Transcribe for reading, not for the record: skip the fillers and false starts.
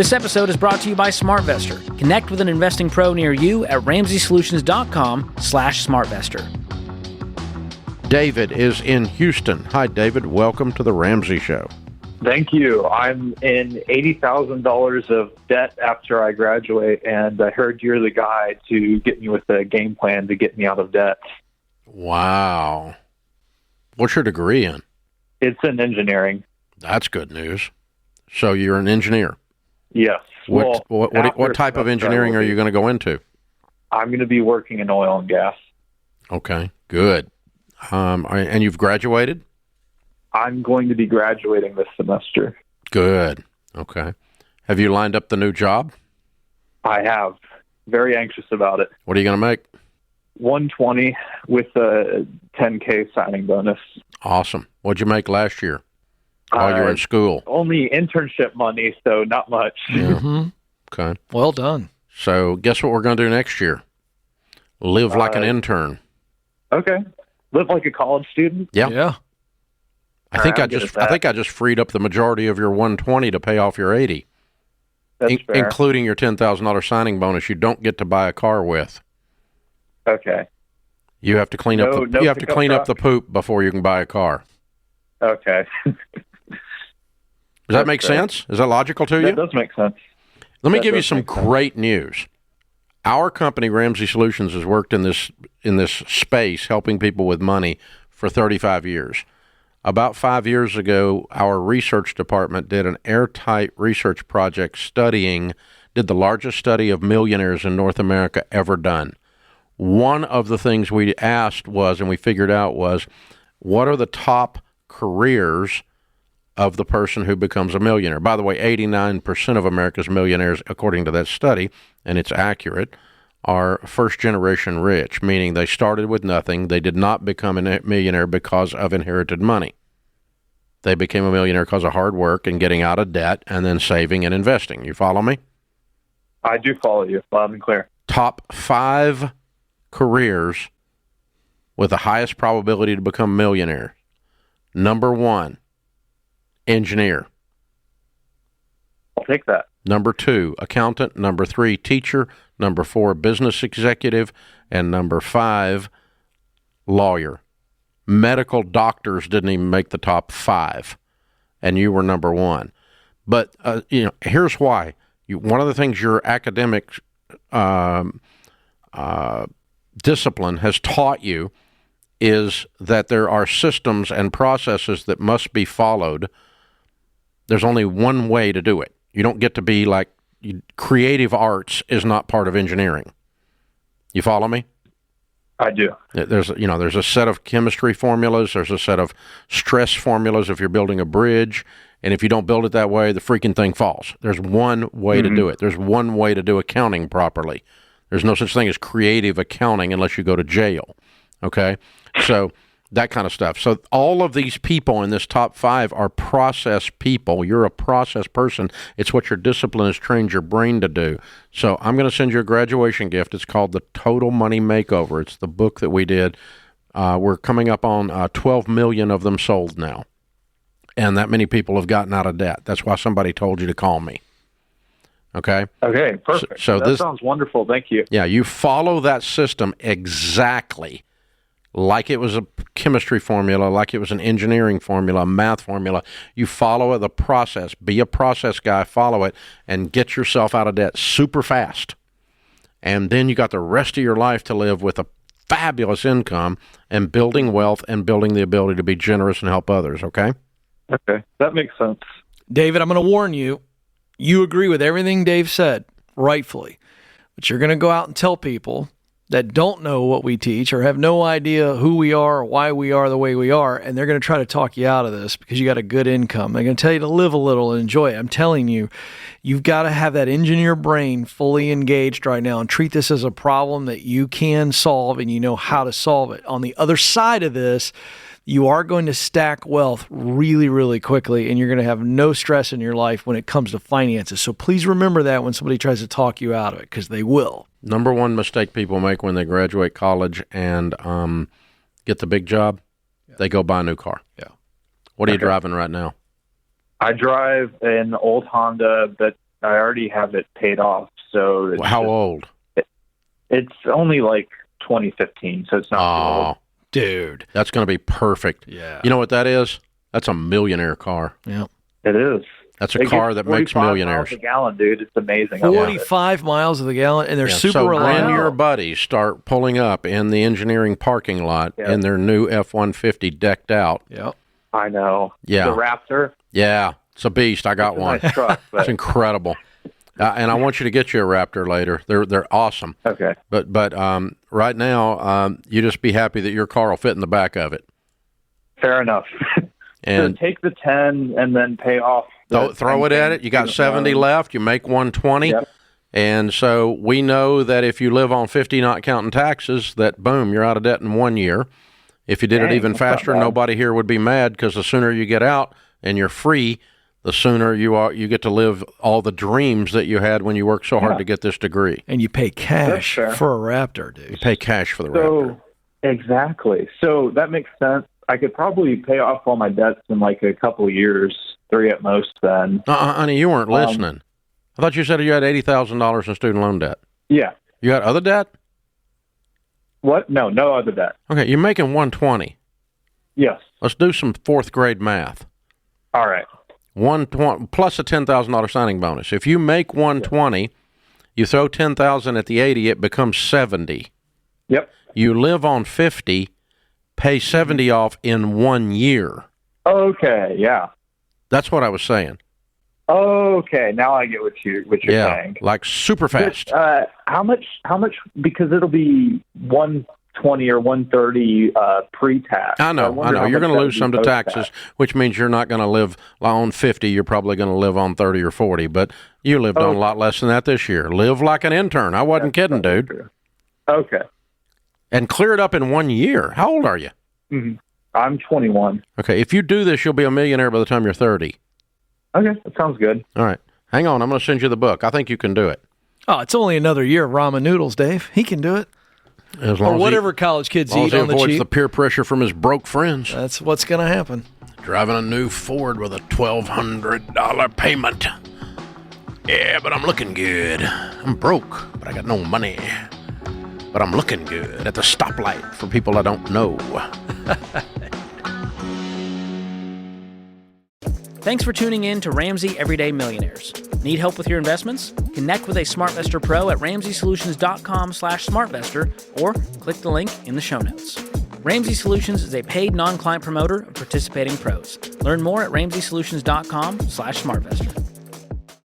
This episode is brought to you by SmartVestor. Connect with an investing pro near you at RamseySolutions.com/SmartVestor. David is in Houston. Hi, David. Welcome to the Ramsey Show. Thank you. I'm in $80,000 of debt after I graduate, and I heard you're the guy to get me with a game plan to get me out of debt. Wow. What's your degree in? It's in engineering. That's good news. So you're an engineer? Yes. What type of engineering are you going to go into? I'm going to be working in oil and gas. Okay, good. And you've graduated? I'm going to be graduating this semester. Good. Okay. Have you lined up the new job? I have. Very anxious about it. What are you going to make? $120 with a $10K signing bonus. Awesome. What'd you make last year while you were in school? Only internship money, so not much. Yeah. Mm-hmm. Okay. Well done. So guess what we're going to do next year? Live like an intern. Okay. Live like a college student? Yeah. I think I just freed up the majority of your 120 to pay off your 80. That's fair. Including your $10,000 signing bonus you don't get to buy a car with. Okay. You have to clean up the poop before you can buy a car. Okay. Does that make sense? Is that logical to you? That does make sense. Let me give you some great news. Our company, Ramsey Solutions, has worked in this space helping people with money for 35 years. About 5 years ago, our research department did an airtight research project did the largest study of millionaires in North America ever done. One of the things we asked and we figured out was, what are the top careers of the person who becomes a millionaire? By the way, 89% of America's millionaires, according to that study, and it's accurate, are first-generation rich, meaning they started with nothing. They did not become a millionaire because of inherited money. They became a millionaire because of hard work and getting out of debt and then saving and investing. You follow me? I do follow you, loud and clear. Top 5 careers with the highest probability to become millionaire. Number 1, engineer. I'll take that. Number 2, accountant. Number 3, teacher. Number 4, business executive. And number 5, lawyer. Medical doctors didn't even make the top 5, and you were number 1. But here's why. One of the things your academic discipline has taught you is that there are systems and processes that must be followed. There's only one way to do it. You don't get to be like creative arts is not part of engineering. You follow me? I do. There's a set of chemistry formulas. There's a set of stress formulas if you're building a bridge. And if you don't build it that way, the freaking thing falls. There's one way to do it. There's one way to do accounting properly. There's no such thing as creative accounting unless you go to jail. Okay? So that kind of stuff. So all of these people in this top 5 are process people. You're a process person. It's what your discipline has trained your brain to do. So I'm going to send you a graduation gift. It's called The Total Money Makeover. It's the book that we did. We're coming up on 12 million of them sold now. And that many people have gotten out of debt. That's why somebody told you to call me. Okay? Okay, perfect. So that sounds wonderful. Thank you. Yeah, you follow that system exactly like it was a chemistry formula, like it was an engineering formula, a math formula. You follow the process. Be a process guy, follow it, and get yourself out of debt super fast. And then you got the rest of your life to live with a fabulous income and building wealth and building the ability to be generous and help others, okay? Okay, that makes sense. David, I'm going to warn you. You agree with everything Dave said, rightfully. But you're going to go out and tell people that don't know what we teach or have no idea who we are or why we are the way we are, and they're going to try to talk you out of this because you got a good income. They're going to tell you to live a little and enjoy it. I'm telling you, you've got to have that engineer brain fully engaged right now and treat this as a problem that you can solve and you know how to solve it. On the other side of this, you are going to stack wealth really, really quickly, and you're going to have no stress in your life when it comes to finances. So please remember that when somebody tries to talk you out of it, because they will. Number one mistake people make when they graduate college and get the big job, they go buy a new car. Yeah. What are you driving right now? I drive an old Honda that I already have it paid off. So it's How old? It's only like 2015, so it's not too old. Dude. That's going to be perfect. Yeah. You know what that is? That's a Millionaire car. Yeah. It is. That's a car that makes 45 millionaires. miles a gallon, dude. It's amazing. I love it. 45 miles of the gallon, and they're super so reliable. when your buddies start pulling up in the engineering parking lot in their new F-150 decked out. Yep. I know. Yeah. The Raptor. Yeah, it's a beast. I got one. Nice truck, It's incredible. And I want you to get you a Raptor later. They're awesome. Okay. But right now, you just be happy that your car will fit in the back of it. Fair enough. And so take the 10 and then pay off. throw it at it. You got 70 left. You make 120. Yep. And so we know that if you live on 50, not counting taxes, that boom, you're out of debt in 1 year. If you did it even faster, nobody here would be mad, because the sooner you get out and you're free, the sooner you get to live all the dreams that you had when you worked so hard to get this degree. And you pay cash for a Raptor, dude. You pay cash for the Raptor. Exactly. So that makes sense. I could probably pay off all my debts in like a couple of years, 3 at most then. Honey, you weren't listening. I thought you said you had $80,000 in student loan debt. Yeah. You got other debt? What? No other debt. Okay, you're making 120. Yes. Let's do some fourth grade math. All right. 120 plus a $10,000 signing bonus. If you make 120, you throw 10,000 at the 80, it becomes 70. Yep. You live on 50, pay 70 off in 1 year. Okay, yeah. That's what I was saying. Okay, now I get what you're saying. Like super fast. How much? Because it'll be 120 or 130 pre-tax. I know. You're going to lose some to taxes, which means you're not going to live on 50. You're probably going to live on 30 or 40. But you lived on a lot less than that this year. Live like an intern. I wasn't kidding, dude. True. Okay. And clear it up in 1 year. How old are you? Mm-hmm. I'm 21. Okay. If you do this, you'll be a millionaire by the time you're 30. Okay, that sounds good. All right. Hang on. I'm going to send you the book. I think you can do it. Oh, it's only another year of ramen noodles, Dave. He can do it. As long or whatever college kids eat he on the avoids cheap. the peer pressure from his broke friends. That's what's going to happen. Driving a new Ford with a $1,200 payment. Yeah, but I'm looking good. I'm broke, but I got no money. But I'm looking good at the stoplight for people I don't know. Thanks for tuning in to Ramsey Everyday Millionaires. Need help with your investments? Connect with a SmartVestor Pro at RamseySolutions.com/SmartVestor or click the link in the show notes. Ramsey Solutions is a paid non-client promoter of participating pros. Learn more at RamseySolutions.com/SmartVestor.